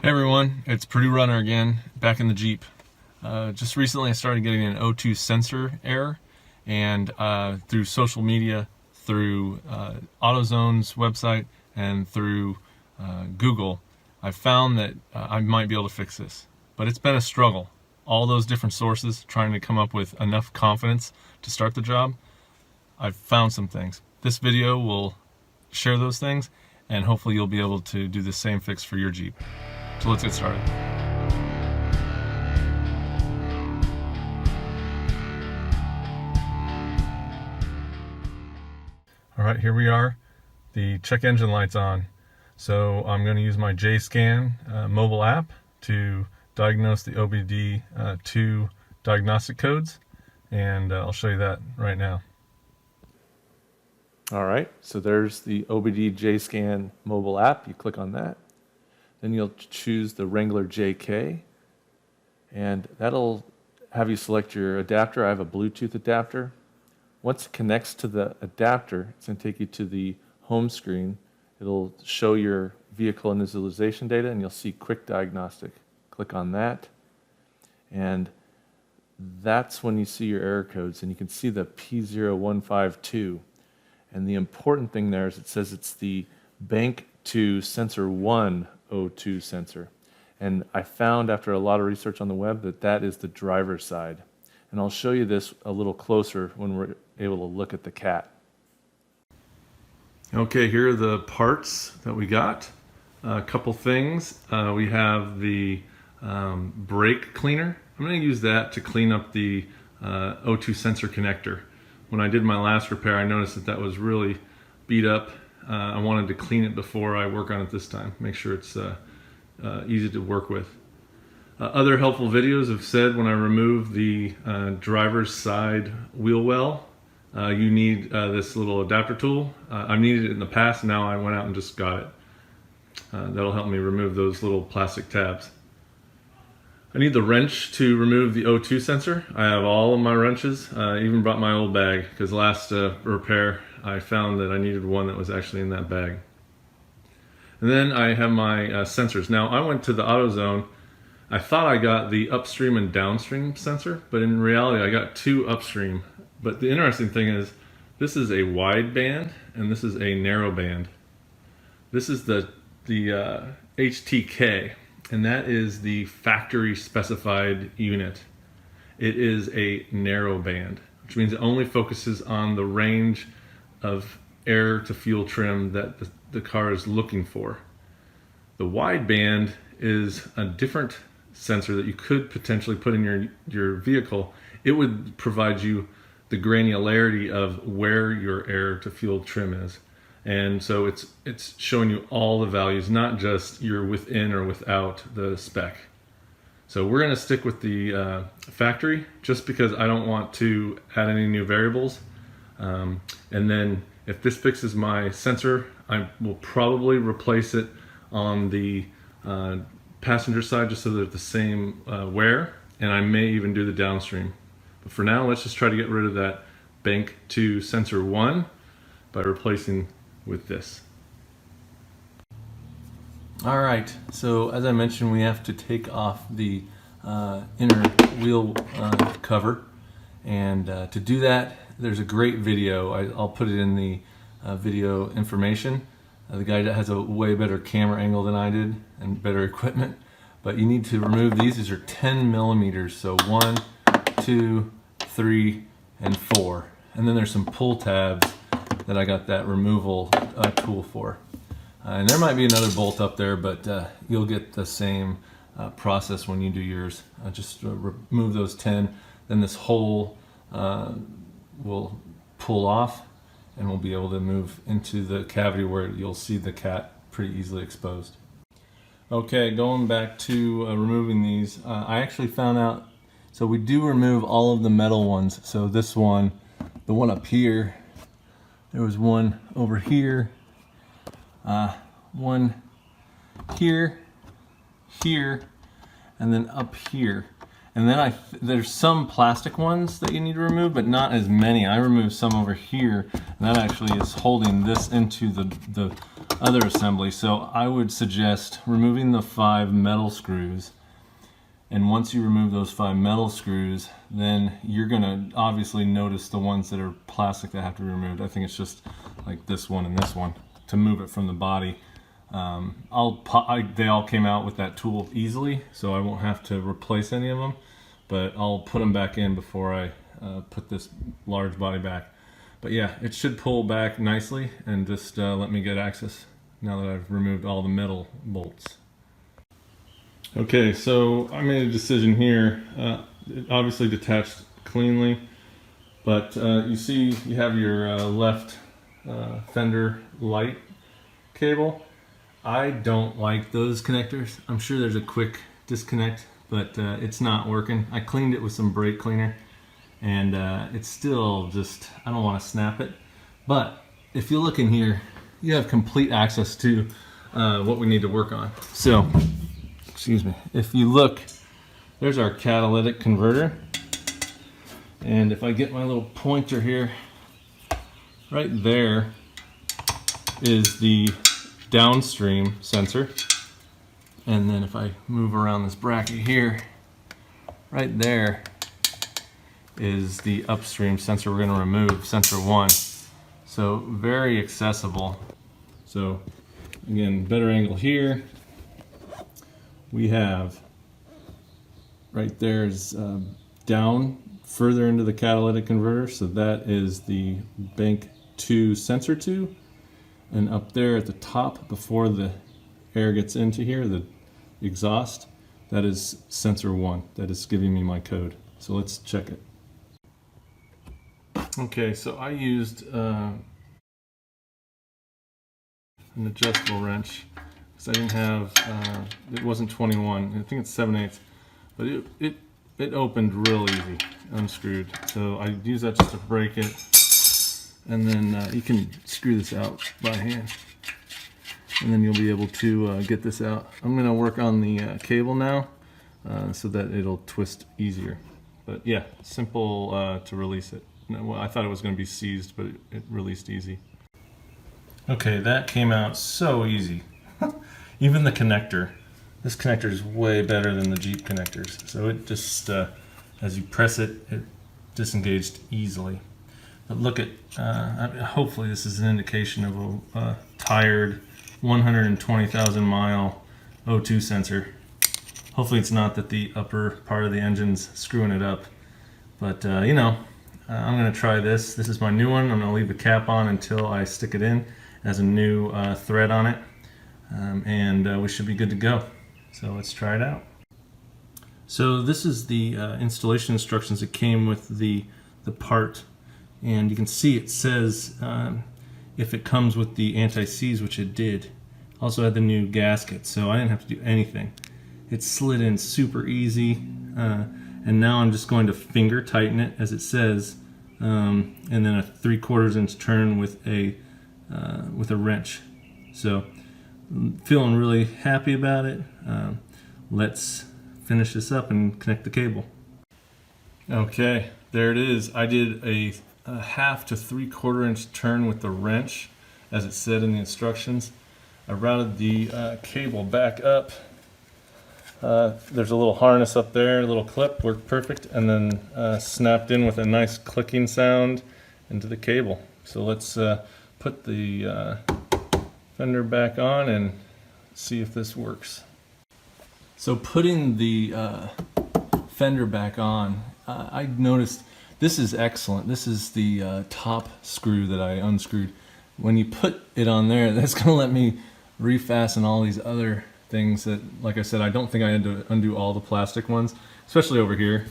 Hey everyone, it's PURDURNR again, back in the Jeep. Just recently I started getting an O2 sensor error, and through social media, through AutoZone's website, and through Google, I found that I might be able to fix this. But it's been a struggle. All those different sources, trying to come up with enough confidence to start the job. I've found some things. This video will share those things, and hopefully you'll be able to do the same fix for your Jeep. So let's get started. All right, here we are. The check engine light's on. So I'm going to use my JScan mobile app to diagnose the OBD 2 diagnostic codes, and I'll show you that right now. All right, so there's the OBD JScan mobile app. You click on that. Then you'll choose the Wrangler JK, and that'll have you select your adapter. I have a Bluetooth adapter. Once it connects to the adapter, it's going to take you to the home screen. It'll show your vehicle initialization data, and you'll see Quick Diagnostic. Click on that, and that's when you see your error codes, and you can see the P0152. And the important thing there is it says it's the Bank 2 Sensor 1 O2 sensor. And I found after a lot of research on the web that that is the driver's side. And I'll show you this a little closer when we're able to look at the cat. Okay, here are the parts that we got. A couple things. We have the brake cleaner. I'm going to use that to clean up the O2 sensor connector. When I did my last repair, I noticed that that was really beat up. I wanted to clean it before I work on it this time. Make sure it's easy to work with. Other helpful videos have said when I remove the driver's side wheel well, you need this little adapter tool. I've needed it in the past, now I went out and just got it. That'll help me remove those little plastic tabs. I need the wrench to remove the O2 sensor. I have all of my wrenches. I even brought my old bag because last repair I found that I needed one that was actually in that bag. And then I have my sensors. Now I went to the AutoZone. I thought I got the upstream and downstream sensor, but in reality I got two upstream. But the interesting thing is this is a wide band and this is a narrow band. This is the HTK. And that is the factory specified unit. It is a narrow band, which means it only focuses on the range of air to fuel trim that the car is looking for. The wide band is a different sensor that you could potentially put in your vehicle. It would provide you the granularity of where your air to fuel trim is. And so it's showing you all the values, not just you're within or without the spec. So we're going to stick with the factory just because I don't want to add any new variables. And then if this fixes my sensor, I will probably replace it on the passenger side just so they're the same wear, and I may even do the downstream. But for now, let's just try to get rid of that Bank 2 Sensor 1 by replacing with this. All right, so as I mentioned, we have to take off the inner wheel cover, and to do that there's a great video. I'll put it in the video information. The guy has a way better camera angle than I did and better equipment, but you need to remove these. These are 10 millimeters, so 1, 2, 3, and 4, and then there's some pull tabs that I got that removal tool for. And there might be another bolt up there, but you'll get the same process when you do yours. Just remove those 10, then this hole will pull off and we'll be able to move into the cavity where you'll see the cat pretty easily exposed. Okay, going back to removing these, I actually found out, so we do remove all of the metal ones. So this one, the one up here, there was one over here, one here, here, and then up here. And then there's some plastic ones that you need to remove, but not as many. I removed some over here, and that actually is holding this into the other assembly. So I would suggest removing the 5 metal screws. And once you remove those 5 metal screws, then you're gonna obviously notice the ones that are plastic that have to be removed. I think it's just like this one and this one to move it from the body. They all came out with that tool easily, so I won't have to replace any of them, but I'll put them back in before I put this large body back. But yeah, it should pull back nicely and just let me get access now that I've removed all the metal bolts. Okay, so I made a decision here. It obviously detached cleanly, but you see you have your left fender light cable. I don't like those connectors. I'm sure there's a quick disconnect, but it's not working. I cleaned it with some brake cleaner, and it's still just, I don't want to snap it. But if you look in here, you have complete access to what we need to work on. So, excuse me, if you look, there's our catalytic converter. And if I get my little pointer here, right there is the downstream sensor. And then if I move around this bracket here, right there is the upstream sensor we're going to remove, sensor 1. So very accessible. So again, better angle here. We have right there is down further into the catalytic converter, so that is the bank 2 sensor 2. And up there at the top, before the air gets into here, the exhaust, that is sensor 1. That is giving me my code. So let's check it. Okay, so I used an adjustable wrench because I didn't have, it wasn't 21, I think it's 7/8, but it opened real easy, unscrewed. So I use that just to break it. And then you can screw this out by hand, and then you'll be able to get this out. I'm going to work on the cable now so that it'll twist easier. But yeah, simple to release it. Well, I thought it was going to be seized, but it released easy. Okay, that came out so easy. Even the connector. This connector is way better than the Jeep connectors. So it just, as you press it, it disengaged easily. But look at, hopefully this is an indication of a tired 120,000 mile O2 sensor. Hopefully it's not that the upper part of the engine's screwing it up. But you know, I'm gonna try this. This is my new one. I'm gonna leave the cap on until I stick it in. It has a new thread on it. And we should be good to go. So let's try it out. So this is the installation instructions that came with the part. And you can see it says if it comes with the anti-seize, which it did. Also had the new gasket, so I didn't have to do anything. It slid in super easy, and now I'm just going to finger tighten it as it says, and then a 3/4 inch turn with a wrench. So feeling really happy about it. Let's finish this up and connect the cable. Okay, there it is. I did a 1/2 to 3/4 inch turn with the wrench, as it said in the instructions. I routed the cable back up. There's a little harness up there, a little clip, worked perfect, and then snapped in with a nice clicking sound into the cable. So let's put the fender back on and see if this works. So putting the fender back on, I noticed this is excellent. This is the top screw that I unscrewed. When you put it on there, that's going to let me refasten all these other things that, like I said, I don't think I had to undo all the plastic ones, especially over here.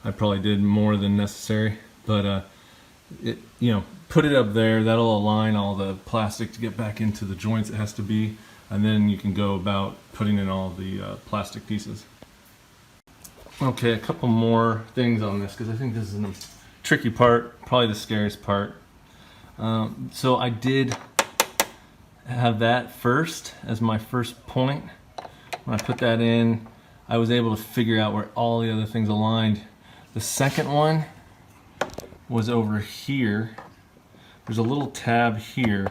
I probably did more than necessary, but you know, put it up there. That'll align all the plastic to get back into the joints it has to be, and then you can go about putting in all the plastic pieces. Okay, a couple more things on this because I think this is a tricky part, probably the scariest part. So I did have that first as my first point. When I put that in, I was able to figure out where all the other things aligned. The second one was over here. There's a little tab here,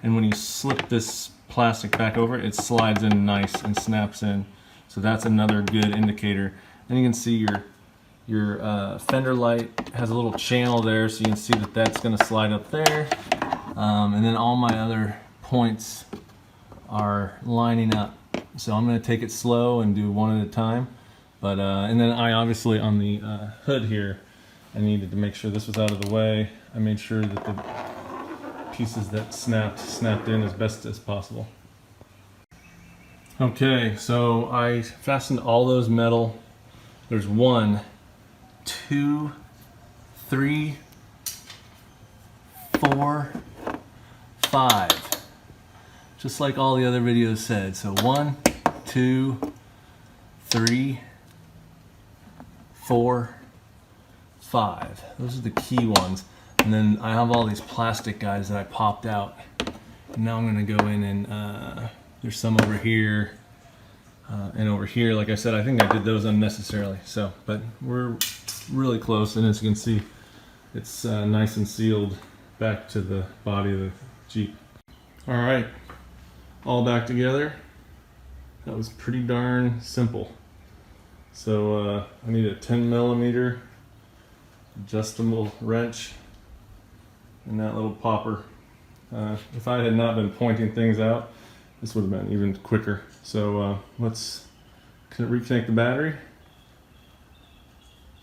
and when you slip this plastic back over it, it slides in nice and snaps in. So that's another good indicator. Then you can see your fender light has a little channel there, so you can see that that's going to slide up there. And then all my other points are lining up. So I'm going to take it slow and do one at a time. But and then I obviously on the hood here, I needed to make sure this was out of the way. I made sure that the pieces that snapped in as best as possible. Okay, so I fastened all those metal. There's 1, 2, 3, 4, 5. Just like all the other videos said. So 1, 2, 3, 4, 5. Those are the key ones. And then I have all these plastic guys that I popped out. And now I'm going to go in and there's some over here and over here. Like I said, I think I did those unnecessarily. So, but we're really close, and as you can see, it's nice and sealed back to the body of the Jeep. All right, all back together. That was pretty darn simple. So I need a 10mm adjustable wrench and that little popper. If I had not been pointing things out, this would have been even quicker. So let's reconnect the battery,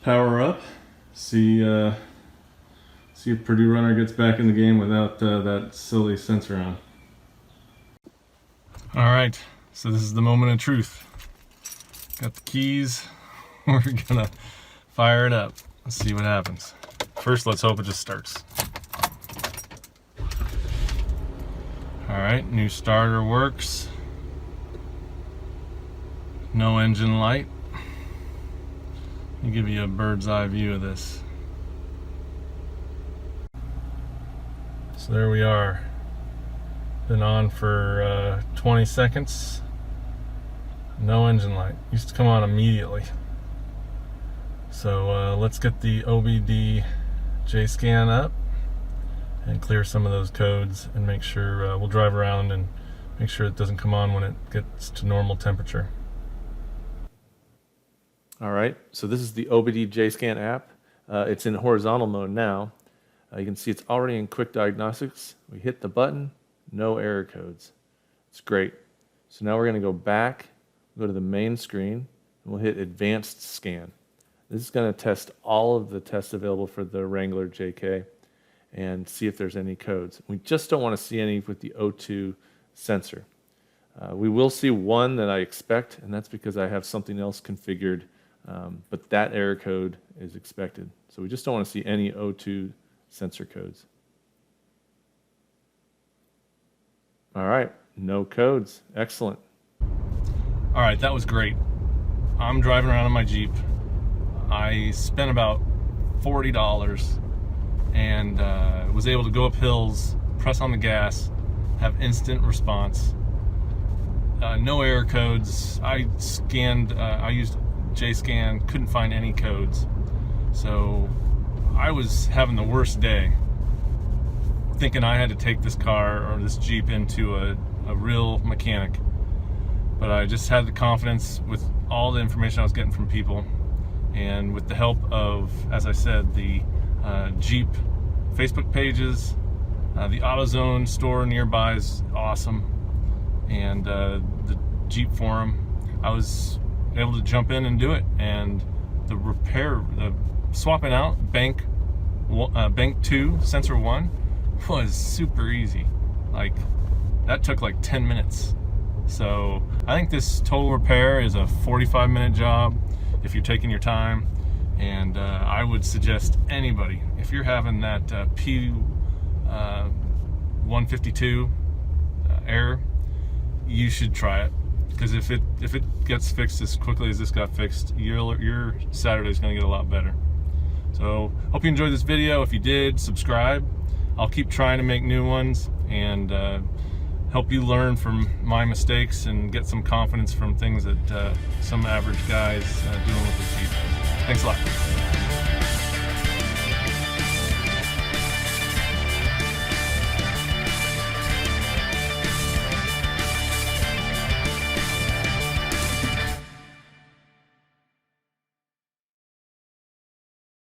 power up, see if PURDURNR gets back in the game without that silly sensor on. All right, so this is the moment of truth. Got the keys. We're gonna fire it up. Let's see what happens. First, let's hope it just starts. All right, new starter works. No engine light. Let me give you a bird's eye view of this. So there we are. Been on for 20 seconds. No engine light. Used to come on immediately. So let's get the OBD JScan up and clear some of those codes and make sure we'll drive around and make sure it doesn't come on when it gets to normal temperature. All right, so this is the OBD JScan app. It's in horizontal mode now. You can see it's already in quick diagnostics. We hit the button, no error codes. It's great. So now we're going to go back, go to the main screen, and we'll hit advanced scan. This is going to test all of the tests available for the Wrangler JK and see if there's any codes. We just don't want to see any with the O2 sensor. We will see one that I expect, and that's because I have something else configured, but that error code is expected. So we just don't want to see any O2 sensor codes. All right, no codes. Excellent. All right, that was great. I'm driving around in my Jeep. I spent about $40 and was able to go up hills, press on the gas, have instant response. No error codes. I used JScan, couldn't find any codes. So I was having the worst day, thinking I had to take this car or this Jeep into a real mechanic. But I just had the confidence with all the information I was getting from people, and with the help of, as I said, the Jeep Facebook pages, the AutoZone store nearby is awesome, and the Jeep forum, I was able to jump in and do it. And the swapping out bank 2 sensor 1 was super easy. Like, that took like 10 minutes. So I think this total repair is a 45-minute job if you're taking your time, and I would suggest anybody, if you're having that P0152 error, you should try it, because if it gets fixed as quickly as this got fixed, your Saturday's going to get a lot better. So hope you enjoyed this video. If you did, subscribe. I'll keep trying to make new ones, and help you learn from my mistakes and get some confidence from things that some average guys doing with the Jeep. Thanks a lot.